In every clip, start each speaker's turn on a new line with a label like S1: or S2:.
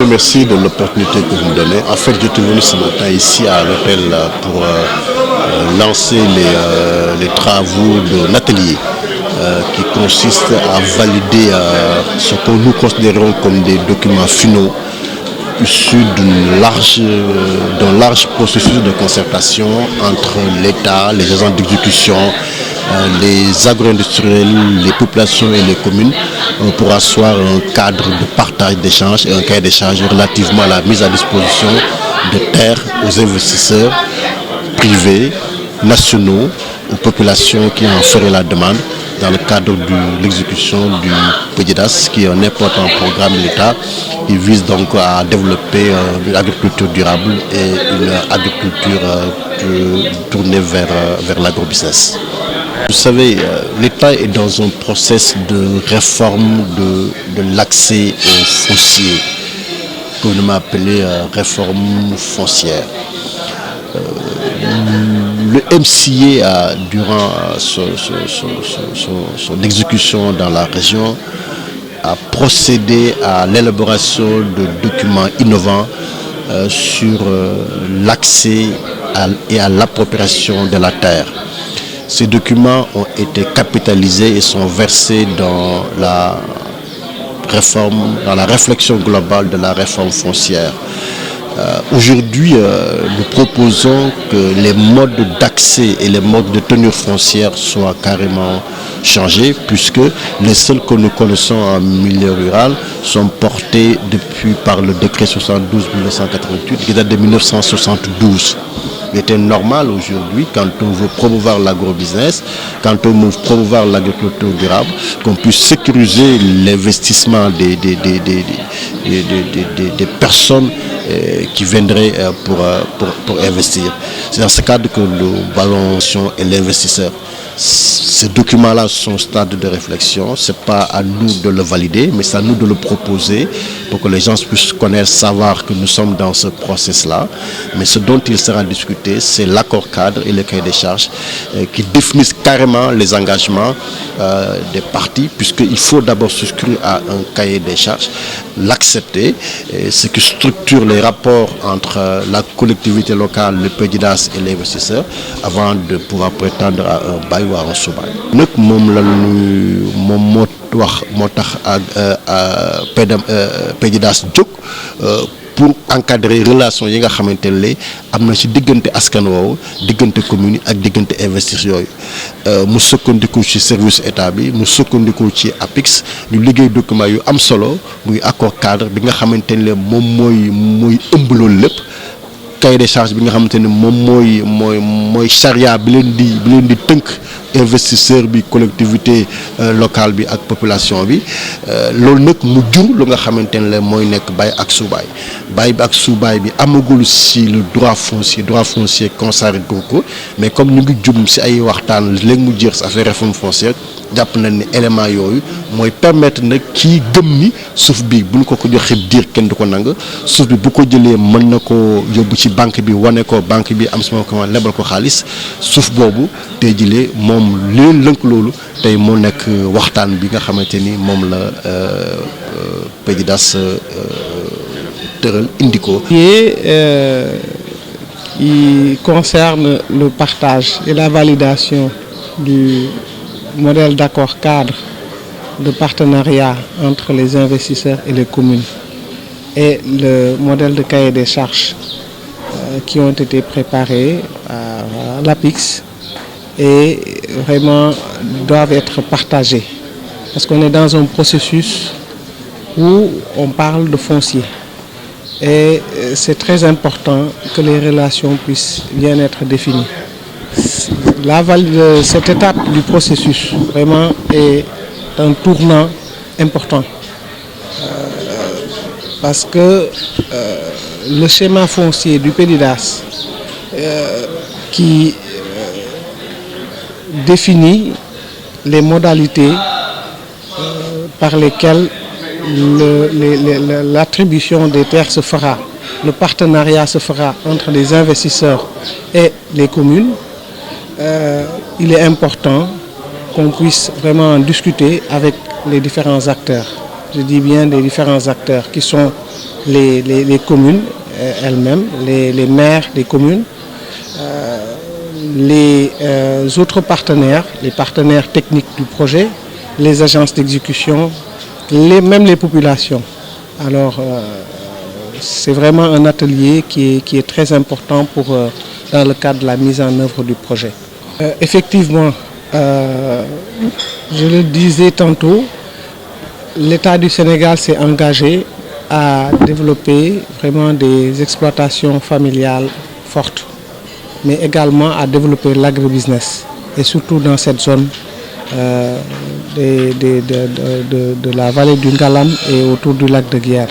S1: Merci de l'opportunité que vous me donnez. En fait, je suis venu ce matin ici à l'hôtel pour lancer les travaux d'un atelier qui consiste à valider ce que nous considérons comme des documents finaux issus d'un large processus de concertation entre l'État, les agents d'exécution, les agro-industriels, les populations et les communes pour asseoir un cadre de partage d'échange et un cahier d'échange relativement à la mise à disposition de terres aux investisseurs privés, nationaux, aux populations qui en feraient la demande dans le cadre de l'exécution du PEDIDAS, qui est un important programme de l'État qui vise donc à développer une agriculture durable et une agriculture tournée vers l'agrobusiness. Vous savez, l'État est dans un process de réforme de l'accès au foncier, que l'on a appelé réforme foncière. Le MCA, durant son exécution dans la région, a procédé à l'élaboration de documents innovants sur l'accès et à l'appropriation de la terre. Ces documents ont été capitalisés et sont versés dans la réflexion globale de la réforme foncière. Aujourd'hui, nous proposons que les modes d'accès et les modes de tenue foncière soient carrément changés, puisque les seuls que nous connaissons en milieu rural sont portés par le décret 72-1988 qui date de 1972. Il était normal aujourd'hui, quand on veut promouvoir l'agrobusiness, quand on veut promouvoir l'agriculture durable, qu'on puisse sécuriser l'investissement des personnes qui viendraient pour investir. C'est dans ce cadre que nous balançons et l'investisseur. Ces documents-là sont au stade de réflexion. Ce n'est pas à nous de le valider, mais c'est à nous de le proposer pour que les gens puissent connaître, savoir que nous sommes dans ce process-là. Mais ce dont il sera discuté, c'est l'accord cadre et le cahier des charges qui définissent carrément les engagements des parties, puisqu'il faut d'abord souscrire à un cahier des charges, l'accepter, ce qui structure les rapports entre la collectivité locale, le PEDIDAS et l'investisseur, avant de pouvoir prétendre à un bail ou à un sous-bail. Nag moom la ñu moom moo tax PEDIDAS jóg pour encadrer relation yi nga xamante ne am na ci diggante askan woowu diggante commune ak diggante investisseurs yooyu mu sukkandiku ci service état bi mu sukkandiku ci APIX ñu liggéey document yu am solo muy accord cadre bi nga xamante ne moom mooy ëmb loolu lépp. Cahier des charges bi nga xamante ne moom mooy charia bi leen di tënk investisseur bi collectivité locale bi ak population bi loolu nag mu jur lu nga xamante ne mooy nekk bail ak sous-bail bail bi ak sous-bail bi amagul si le droit foncier consacré ko mais comme ñu ngi jum si ay waxtaan léegi mu jeex si affaire réforme foncière jàpp nañ ne élément yooyu mooy permettre nag kii gëm ni suuf bi bu ñu ko joxee diir kenn du ko nang suuf bi bu ko jëlee mën na ko yóbbu ci banque bi wane ko banque bi am sama comment lebal ko xaalis suuf boobu tey jëlee moom leen lënk loolu tey moo nekk waxtaan bi nga xamante ni moom la PEDIDAS tëral indi ko.
S2: Qui concerne le partage et la validation du modèle d'accord cadre de partenariat entre les investisseurs et les communes et le modèle de cahier des charges qui ont été préparés à l'APIX et vraiment doivent être partagés parce qu'on est dans un processus où on parle de foncier et c'est très important que les relations puissent bien être définies. Cette étape du processus vraiment est un tournant important parce que le schéma foncier du PEDIDAS qui définit les modalités par lesquelles l'attribution des terres se fera, le partenariat se fera entre les investisseurs et les communes. Il est important qu'on puisse vraiment en discuter avec les différents acteurs, je dis bien des différents acteurs qui sont les communes elles-mêmes, les maires des communes, les autres partenaires, les partenaires techniques du projet, les agences d'exécution, même les populations. Alors, c'est vraiment un atelier qui est très important dans le cadre de la mise en œuvre du projet. Effectivement, je le disais tantôt, l'État du Sénégal s'est engagé à développer vraiment des exploitations familiales fortes, mais également à développer l'agribusiness, et surtout dans cette zone de la vallée du Ngalam et autour du lac de Guiers.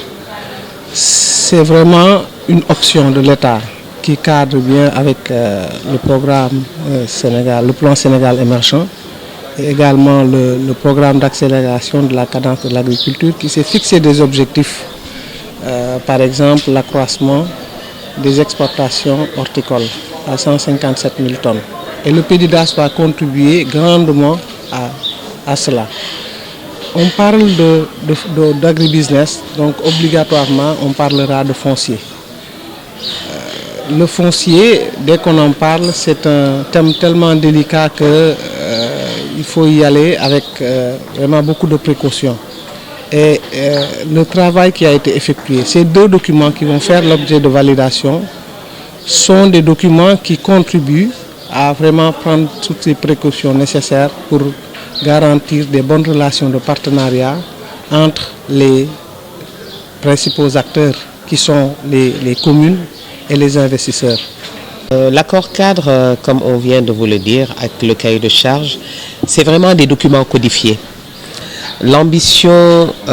S2: C'est vraiment une option de l'État qui cadre bien avec le programme Sénégal, le plan Sénégal émergent, et également le programme d'accélération de la cadence de l'agriculture qui s'est fixé des objectifs, par exemple l'accroissement des exportations horticoles à 157 000 tonnes. Et le PDIDAS va contribuer grandement à cela. On parle d'agribusiness, donc obligatoirement on parlera de foncier. Le foncier, dès qu'on en parle, c'est un thème tellement délicat qu'il faut y aller avec vraiment beaucoup de précautions. Et le travail qui a été effectué, ces 2 documents qui vont faire l'objet de validation, sont des documents qui contribuent à vraiment prendre toutes les précautions nécessaires pour garantir des bonnes relations de partenariat entre les principaux acteurs qui sont les communes et les investisseurs.
S3: L'accord cadre, comme on vient de vous le dire, avec le cahier de charge, c'est vraiment des documents codifiés. L'ambition qui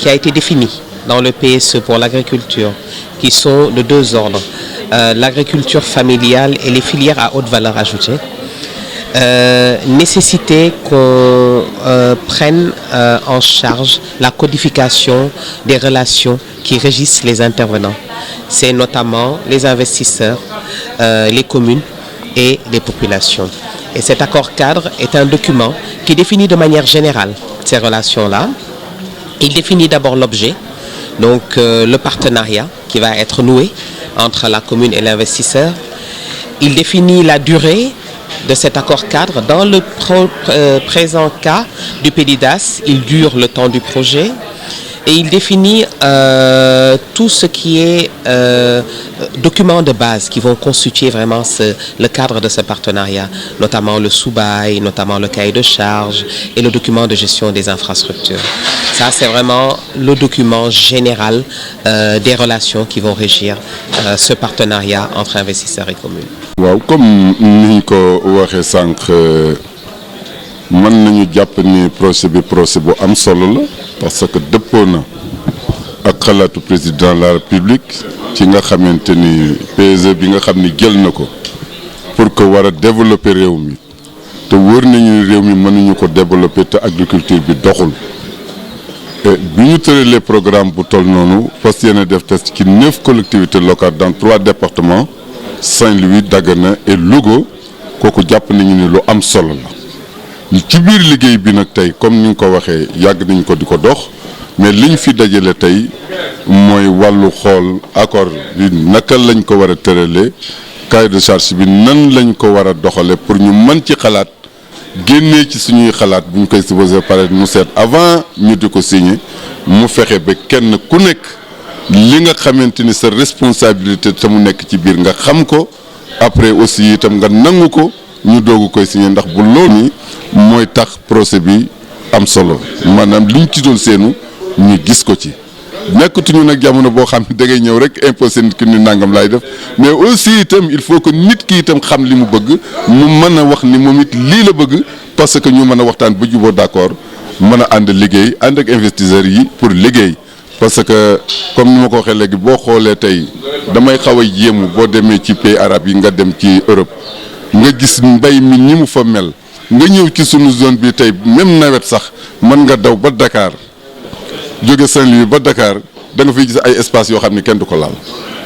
S3: a été définie dans le PSE pour l'agriculture, qui sont de 2 ordres, l'agriculture familiale et les filières à haute valeur ajoutée, nécessité qu'on prenne en charge la codification des relations qui régissent les intervenants. C'est notamment les investisseurs, les communes et les populations. Et cet accord cadre est un document qui définit de manière générale ces relations-là. Il définit d'abord l'objet, donc le partenariat qui va être noué entre la commune et l'investisseur. Il définit la durée de cet accord cadre. Dans le présent cas du PDIDAS, il dure le temps du projet. Et il définit tout ce qui est documents de base qui vont constituer vraiment le cadre de ce partenariat, notamment le sous-bail, notamment le cahier de charge et le document de gestion des infrastructures. Ça, c'est vraiment le document général des relations qui vont régir ce partenariat entre investisseurs et communes.
S4: Waaw, comme ni ko waxee sànq mën nañu jàpp ni procès bu am solo la parce que dëppoo na ak xalaatu président de la République ci nga xamante ni PSE bi nga xam ni jël na ko pour que war a développer réew mi te wër nañu réew mi mënuñu ko développer te agriculture bi doxul. bi ñu tëralee programme bu toll noonu fas yéene def test ci 9 collectivités locales dans 3 départements Saint-Louis, Dagana et Louga kooku jàpp nañu ni lu am solo la ci biir liggéey bi nag tey comme ni nga ko waxee yàgg nañ ko di ko dox mais liñ fi dajale tey mooy wàllu xool accord bi naka lañ ko war a tëralee cahier de charge bi nan lañ ko war a doxale pour ñu mën ci xalaat génnee ci suñuy xalaat bu ñu koy supposé pare mu seet avant ñu di ko signer mu fexe ba kenn ku nekk li nga xamante ni sa responsabilité te mu nekk ci biir nga xam ko après aussi itam nga nangu ko ñu doogu koy signé ndax bu loolu ni mooy tax procès bi am solo maanaam liñ ci doon seenu ñu gis ko ci nekkatuñu nag jamono boo xam ne da ngay ñëw rek imposé nit ki ni nangam laay def mais aussi itam il faut que nit ki itam xam li mu bëgg mu mën a wax ni moom it lii la bëgg parce que ñu mën a waxtaan ba juboo d'accord mën a ànd liggéey ànd ak investisseurs yi pour liggéey. parce que comme ni ma ko waxee léegi boo xoolee tey damay xaw a yéemu boo demee ci pays arabe yi nga dem ci Europe nga gis mbay mi ni mu fa mel nga ñëw ci sunu zone bi tey même nawet sax mën nga daw ba Dakar jóge Saint-Louis ba Dakar da nga fiy gis ay espace yoo xam ne kenn du ko laal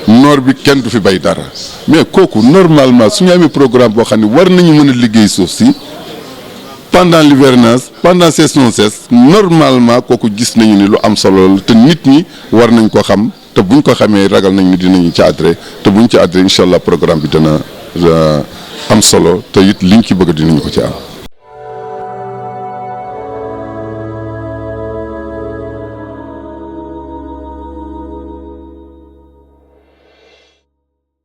S4: noor bi kenn du fi bay dara mais kooku normalement su ñu amee programme boo xam ne war nañu mën a liggéey suuf si pendant l'hivernage pendant cesse non cesse normalement kooku gis nañu ni lu am solo la te nit ñi war nañ ko xam te buñ ko xamee ragal nañ ni dinañu ci adré te buñ ci adré incha allah programme bi dana am solo te it liñ ci bëgg dinañu ko ci am.